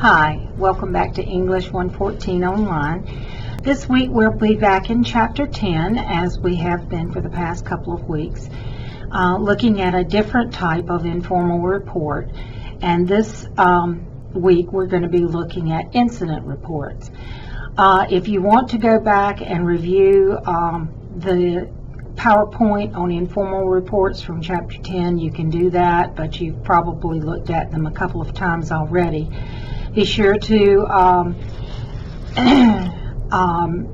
Hi, welcome back to English 114 Online. This week we'll be back in Chapter 10, as we have been for the past couple of weeks, looking at a different type of informal report. And this week we're going to be looking at incident reports. If you want to go back and review the PowerPoint on informal reports from Chapter 10, you can do that, but you've probably looked at them a couple of times already. Be sure to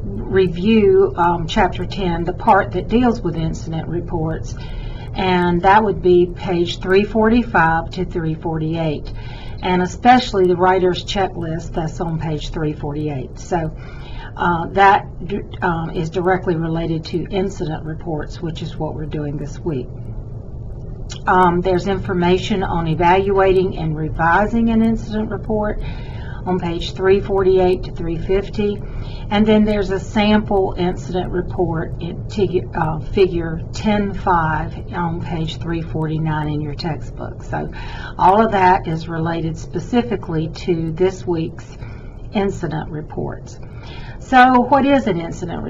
review Chapter 10, the part that deals with incident reports, and that would be page 345 to 348, and especially the writer's checklist that's on page 348. So that is directly related to incident reports, which is what we're doing this week. There's information on evaluating and revising an incident report on page 348 to 350, and then there's a sample incident report in figure 10.5 on page 349 in your textbook. So all of that is related specifically to this week's incident reports. So what is an incident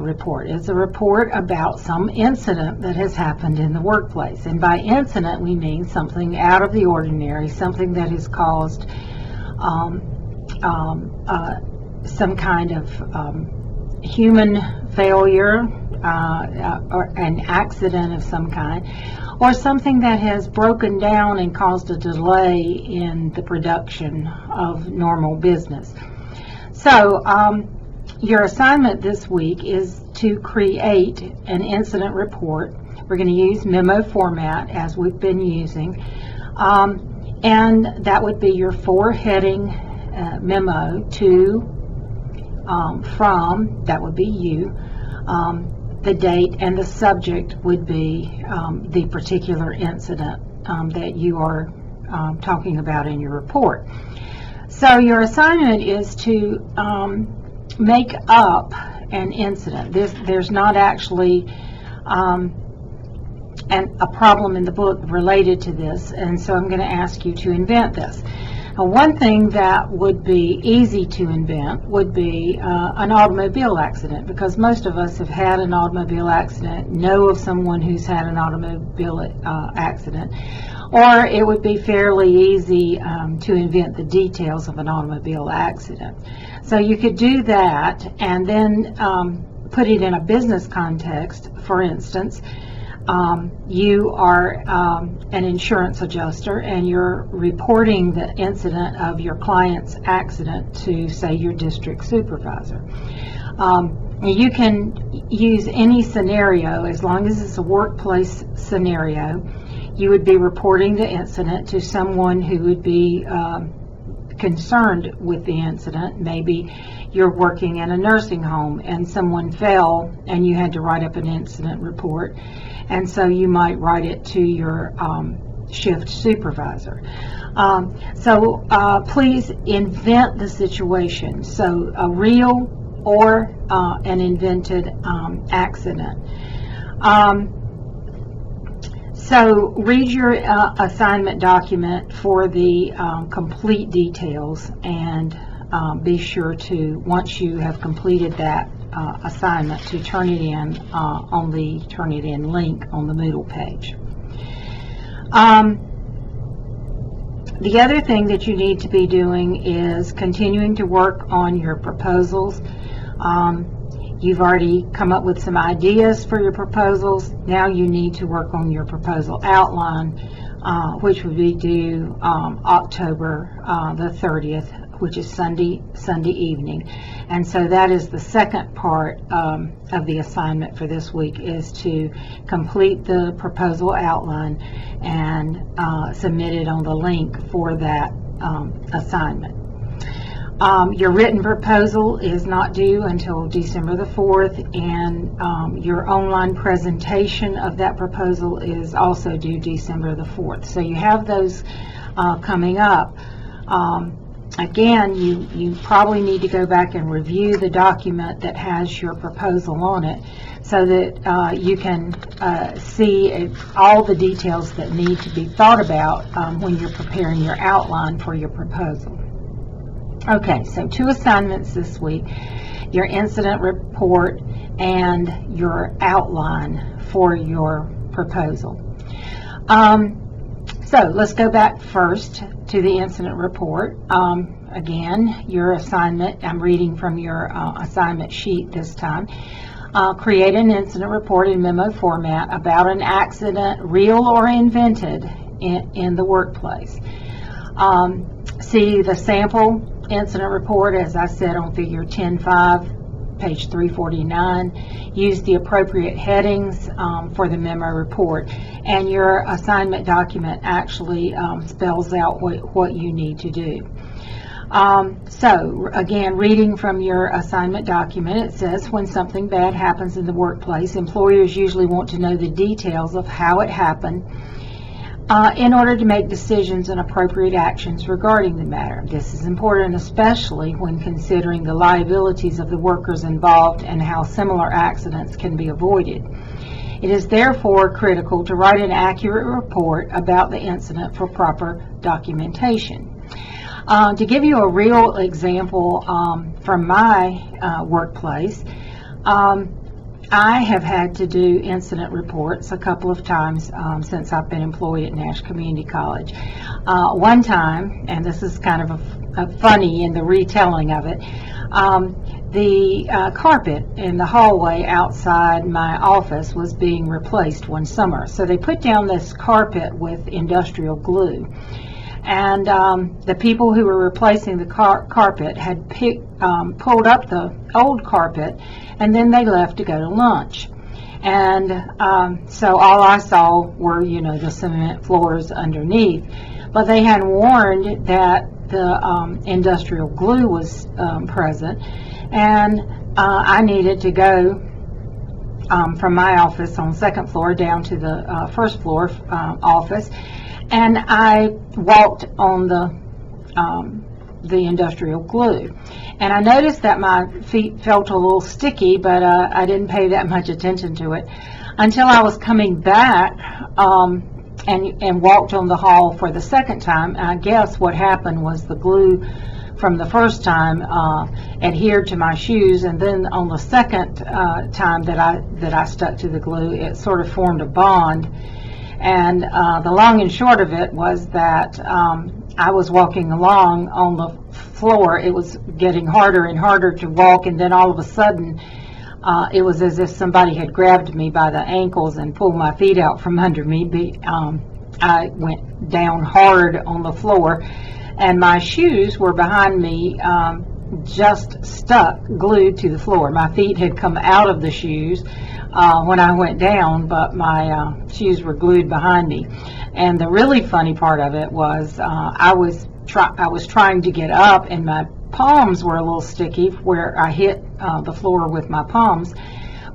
report? It's a report about some incident that has happened in the workplace. And by incident, we mean something out of the ordinary, something that has caused some kind of human failure or an accident of some kind, or something that has broken down and caused a delay in the production of normal business. So your assignment this week is to create an incident report. We're going to use memo format as we've been using, and that would be your four-heading memo to, from, that would be you, the date, and the subject would be the particular incident that you are talking about in your report. So your assignment is to make up an incident. There's not actually a problem in the book related to this, and so I'm going to ask you to invent this. Now, one thing that would be easy to invent would be an automobile accident, because most of us have had an automobile accident, know of someone who's had an automobile accident, or it would be fairly easy to invent the details of an automobile accident. So you could do that and then put it in a business context. For instance, you are an insurance adjuster and you're reporting the incident of your client's accident to, say, your district supervisor. You can use any scenario as long as it's a workplace scenario. You would be reporting the incident to someone who would be concerned with the incident. Maybe you're working in a nursing home and someone fell and you had to write up an incident report, and so you might write it to your shift supervisor. So please invent the situation, so a real or an invented accident. So read your assignment document for the complete details, and be sure to, once you have completed that assignment, to turn it in on the Turn It In link on the Moodle page. The other thing that you need to be doing is continuing to work on your proposals. You've already come up with some ideas for your proposals. Now you need to work on your proposal outline, which would be due October the 30th, which is Sunday evening. And so that is the second part of the assignment for this week, is to complete the proposal outline and submit it on the link for that assignment. Your written proposal is not due until December the 4th, and your online presentation of that proposal is also due December the 4th. So you have those coming up. Again, you probably need to go back and review the document that has your proposal on it, so that you can see all the details that need to be thought about when you're preparing your outline for your proposal. Okay, so 2 assignments this week: your incident report and your outline for your proposal. So let's go back first to the incident report. Again, your assignment, I'm reading from your assignment sheet this time. Create an incident report in memo format about an accident, real or invented, in the workplace. See the sample incident report, as I said, on figure 10.5, page 349. Use the appropriate headings for the memo report, and your assignment document actually spells out what you need to do. So again, reading from your assignment document, it says, when something bad happens in the workplace, employers usually want to know the details of how it happened in order to make decisions and appropriate actions regarding the matter. This is important, especially when considering the liabilities of the workers involved and how similar accidents can be avoided. It is therefore critical to write an accurate report about the incident for proper documentation. To give you a real example from my workplace, I have had to do incident reports a couple of times since I've been employed at Nash Community College. One time, and this is kind of a funny in the retelling of it, the carpet in the hallway outside my office was being replaced one summer. So they put down this carpet with industrial glue. And the people who were replacing the carpet had pulled up the old carpet, and then they left to go to lunch. And so all I saw were, the cement floors underneath. But they had warned that the industrial glue was present, and I needed to go from my office on the second floor down to the first floor office. And I walked on the industrial glue, and I noticed that my feet felt a little sticky, but I didn't pay that much attention to it until I was coming back and walked on the hall for the second time. And I guess what happened was the glue from the first time adhered to my shoes, and then on the second time that I stuck to the glue, it sort of formed a bond. And the long and short of it was that I was walking along on the floor. It was getting harder and harder to walk, and then all of a sudden it was as if somebody had grabbed me by the ankles and pulled my feet out from under me. I went down hard on the floor, and my shoes were behind me, just stuck, glued to the floor. My feet had come out of the shoes when I went down, but my shoes were glued behind me. And the really funny part of it was I was trying to get up, and my palms were a little sticky where I hit the floor with my palms,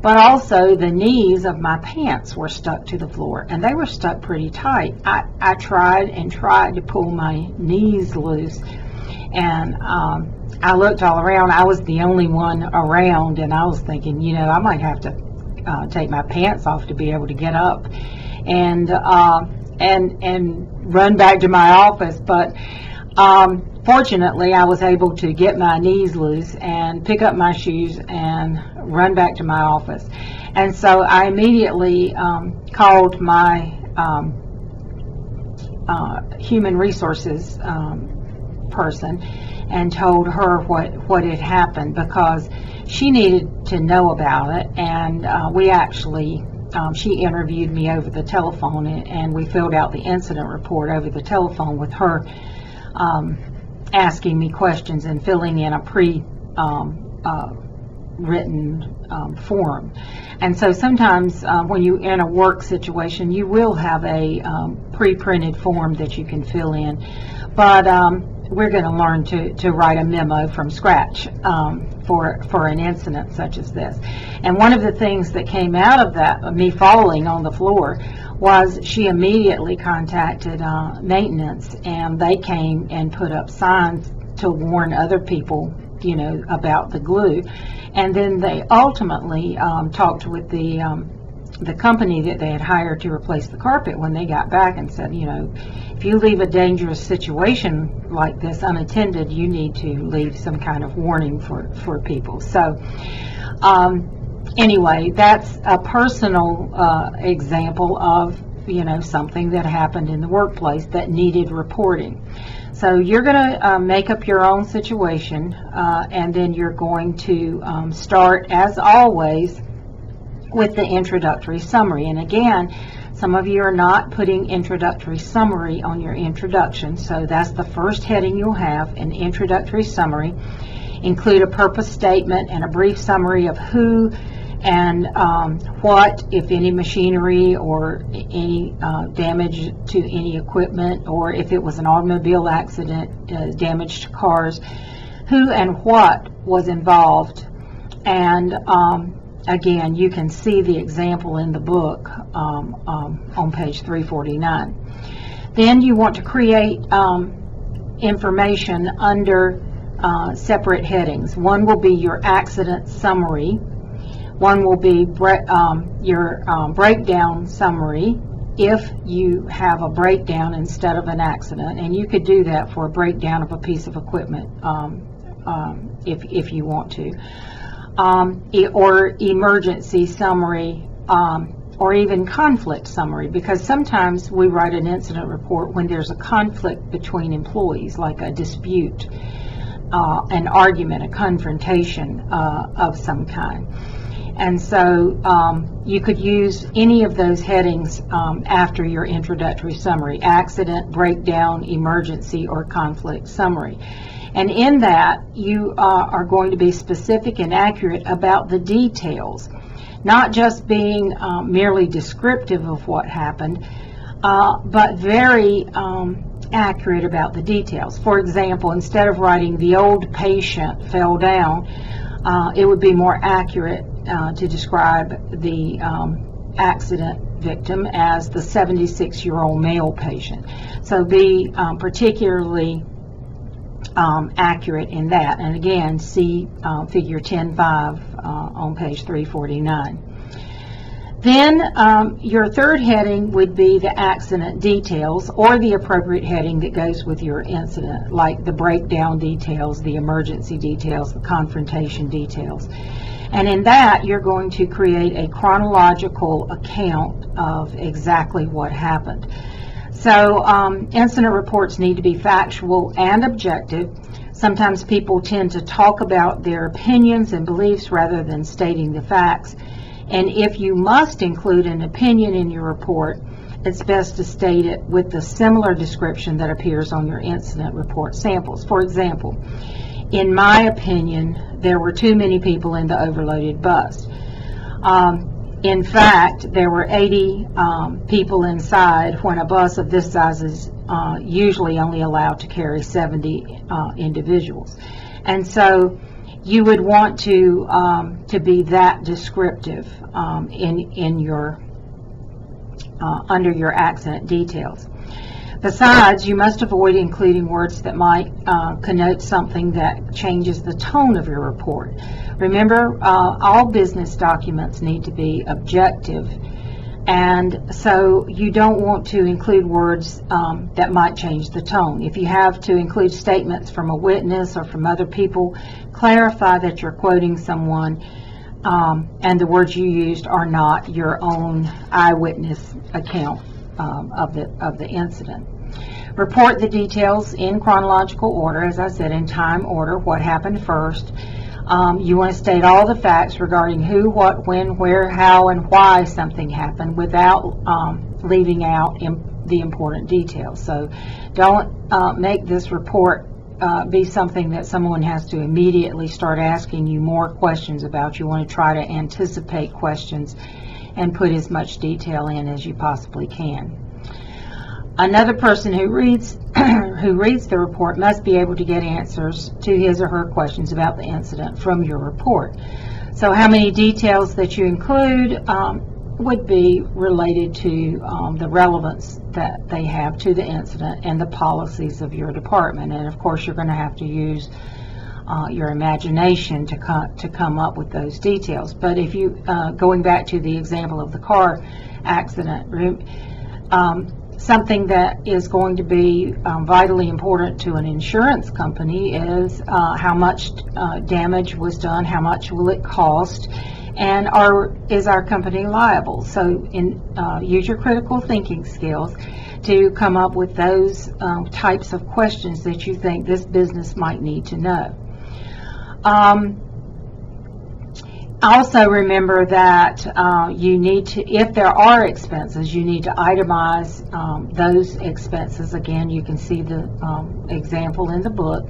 but also the knees of my pants were stuck to the floor, and they were stuck pretty tight. I tried and tried to pull my knees loose, and I looked all around. I was the only one around, and I was thinking, I might have to take my pants off to be able to get up and run back to my office. But fortunately, I was able to get my knees loose and pick up my shoes and run back to my office. And so I immediately called my human resources person and told her what had happened, because she needed to know about it. And we actually, she interviewed me over the telephone, and we filled out the incident report over the telephone with her asking me questions and filling in a written form. And so sometimes when you're in a work situation, you will have a pre-printed form that you can fill in. But we're going to learn to write a memo from scratch for an incident such as this. And one of the things that came out of that, me falling on the floor, was she immediately contacted maintenance, and they came and put up signs to warn other people, about the glue. And then they ultimately talked with the the company that they had hired to replace the carpet when they got back and said, if you leave a dangerous situation like this unattended, you need to leave some kind of warning for people. So anyway, that's a personal example of something that happened in the workplace that needed reporting. So you're going to make up your own situation, and then you're going to start, as always, with the introductory summary. And again, some of you are not putting introductory summary on your introduction, so that's the first heading you'll have, an introductory summary. Include a purpose statement and a brief summary of who and what, if any, machinery or any damage to any equipment, or if it was an automobile accident, damage to cars, who and what was involved. And again, you can see the example in the book on page 349. Then you want to create information under separate headings. One will be your accident summary. One will be your breakdown summary, if you have a breakdown instead of an accident. And you could do that for a breakdown of a piece of equipment if you want to. Or emergency summary, or even conflict summary, because sometimes we write an incident report when there's a conflict between employees, like a dispute, an argument, a confrontation of some kind. And so you could use any of those headings after your introductory summary: accident, breakdown, emergency, or conflict summary. And in that, you are going to be specific and accurate about the details, not just being merely descriptive of what happened, but very accurate about the details. For example, instead of writing "the old patient fell down," it would be more accurate to describe the accident victim as the 76-year-old male patient. So be particularly accurate in that. And again, see figure 10.5 on page 349. Then your third heading would be the accident details, or the appropriate heading that goes with your incident, like the breakdown details, the emergency details, the confrontation details. And in that, you're going to create a chronological account of exactly what happened. So incident reports need to be factual and objective. Sometimes people tend to talk about their opinions and beliefs rather than stating the facts. And if you must include an opinion in your report, it's best to state it with the similar description that appears on your incident report samples. For example, in my opinion, there were too many people in the overloaded bus. In fact, there were 80 people inside when a bus of this size is usually only allowed to carry 70 individuals. And so you would want to be that descriptive in your under your accident details. Besides, you must avoid including words that might connote something that changes the tone of your report. Remember, all business documents need to be objective, and so you don't want to include words that might change the tone. If you have to include statements from a witness or from other people, clarify that you're quoting someone and the words you used are not your own eyewitness account of the incident. Report the details in chronological order, as I said, in time order, what happened first. You want to state all the facts regarding who, what, when, where, how, and why something happened without leaving out the important details. So don't make this report be something that someone has to immediately start asking you more questions about. You want to try to anticipate questions and put as much detail in as you possibly can. Another person who reads the report must be able to get answers to his or her questions about the incident from your report. So how many details that you include would be related to the relevance that they have to the incident and the policies of your department. And of course, you're going to have to use your imagination to come up with those details. But if you, going back to the example of the car accident, something that is going to be vitally important to an insurance company is how much damage was done, how much will it cost, and is our company liable? So use your critical thinking skills to come up with those types of questions that you think this business might need to know. Also remember that you need to, if there are expenses, you need to itemize those expenses. Again, you can see the example in the book.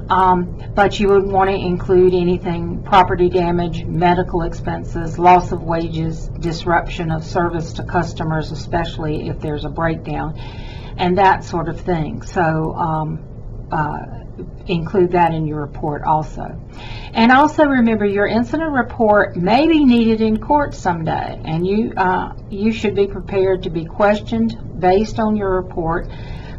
But you would want to include anything: property damage, medical expenses, loss of wages, disruption of service to customers, especially if there's a breakdown, and that sort of thing. So include that in your report also. And also remember, your incident report may be needed in court someday, and you should be prepared to be questioned based on your report.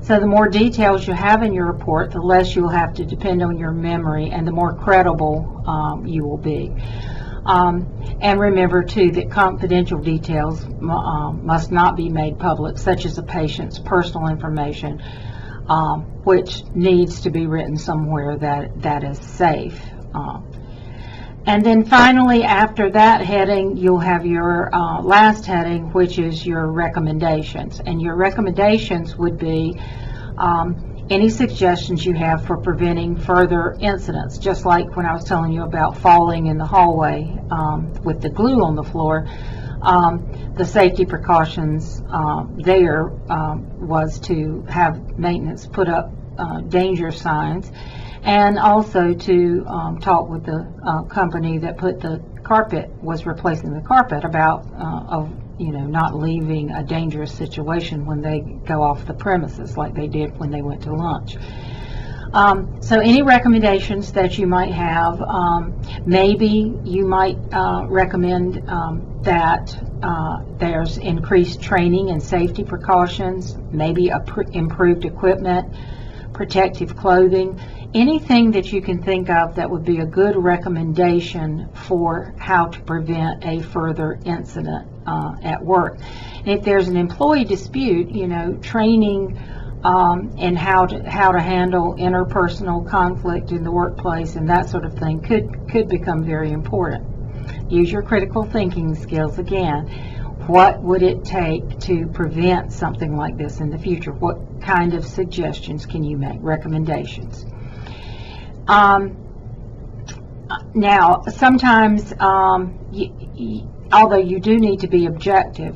So the more details you have in your report, the less you'll have to depend on your memory, and the more credible you will be. And remember too that confidential details must not be made public, such as a patient's personal information, which needs to be written somewhere that is safe. And then finally, after that heading, you'll have your last heading, which is your recommendations. And your recommendations would be any suggestions you have for preventing further incidents, just like when I was telling you about falling in the hallway with the glue on the floor. The safety precautions there was to have maintenance put up danger signs, and also to talk with the company that was replacing the carpet about not leaving a dangerous situation when they go off the premises, like they did when they went to lunch. So any recommendations that you might have, maybe you might recommend that there's increased training and safety precautions, maybe improved equipment, protective clothing, anything that you can think of that would be a good recommendation for how to prevent a further incident at work. And if there's an employee dispute, training and how to handle interpersonal conflict in the workplace and that sort of thing could become very important. Use your critical thinking skills again. What would it take to prevent something like this in the future? What kind of suggestions can you make? Recommendations. Now, sometimes, although you do need to be objective,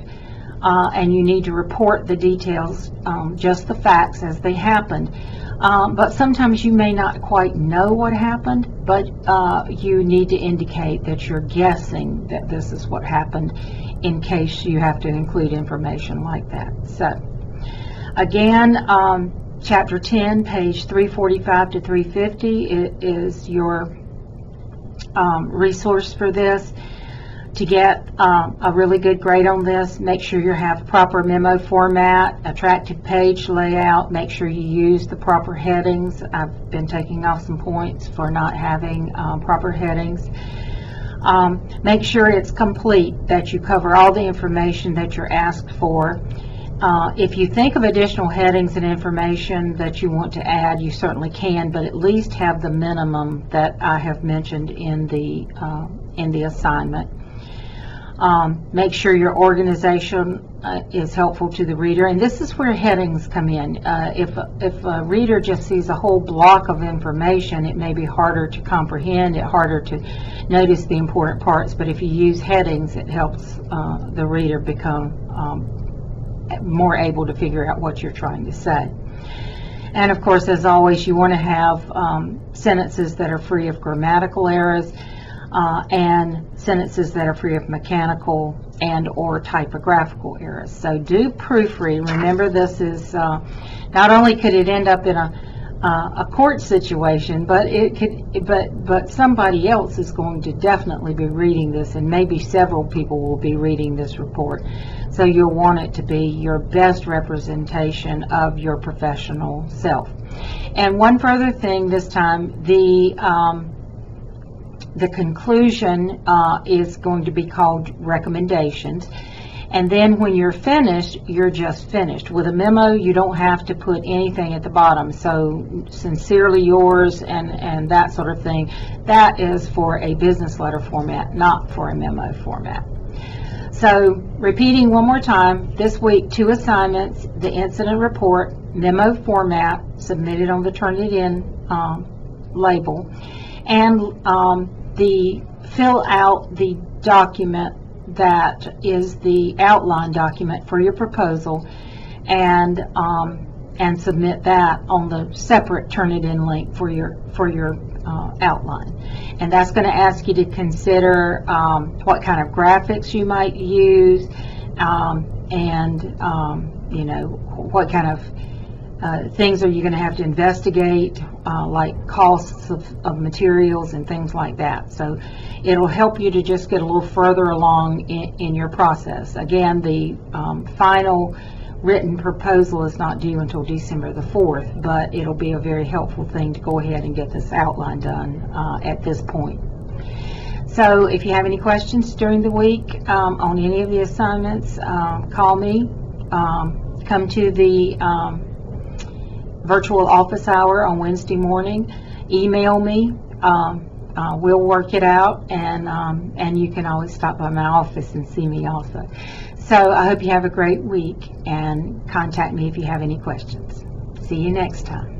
and you need to report the details, just the facts as they happened, but sometimes you may not quite know what happened, but you need to indicate that you're guessing that this is what happened, in case you have to include information like that. So, again, Chapter 10, page 345 to 350 is your resource for this. To get a really good grade on this, make sure you have proper memo format, attractive page layout, make sure you use the proper headings. I've been taking off some points for not having proper headings. Make sure it's complete, that you cover all the information that you're asked for. If you think of additional headings and information that you want to add, you certainly can, but at least have the minimum that I have mentioned in the assignment. Make sure your organization is helpful to the reader, and this is where headings come in. If a reader just sees a whole block of information, it may be harder to comprehend, harder to notice the important parts, but if you use headings, it helps the reader become more able to figure out what you're trying to say. And of course, as always, you want to have sentences that are free of grammatical errors and sentences that are free of mechanical and or typographical errors. So do proofread. Remember, this is not only could it end up in a court situation, but it could, but somebody else is going to definitely be reading this, and maybe several people will be reading this report. So you'll want it to be your best representation of your professional self. And one further thing this time, the conclusion is going to be called recommendations. And then when you're finished, you're just finished. With a memo, you don't have to put anything at the bottom. So sincerely yours and that sort of thing, that is for a business letter format, not for a memo format. So repeating one more time, this week 2 assignments: the incident report, memo format, submitted on the Turnitin label, and the fill out the document that is the outline document for your proposal, and submit that on the separate Turnitin link for your outline. And that's going to ask you to consider what kind of graphics you might use, and you know, what kind of things are you going to have to investigate, like costs of materials and things like that. So it'll help you to just get a little further along in your process. Again, the final written proposal is not due until December the 4th, but it'll be a very helpful thing to go ahead and get this outline done at this point. So if you have any questions during the week on any of the assignments, call me, come to the virtual office hour on Wednesday morning, email me, we'll work it out, and you can always stop by my office and see me also. So I hope you have a great week, and contact me if you have any questions. See you next time.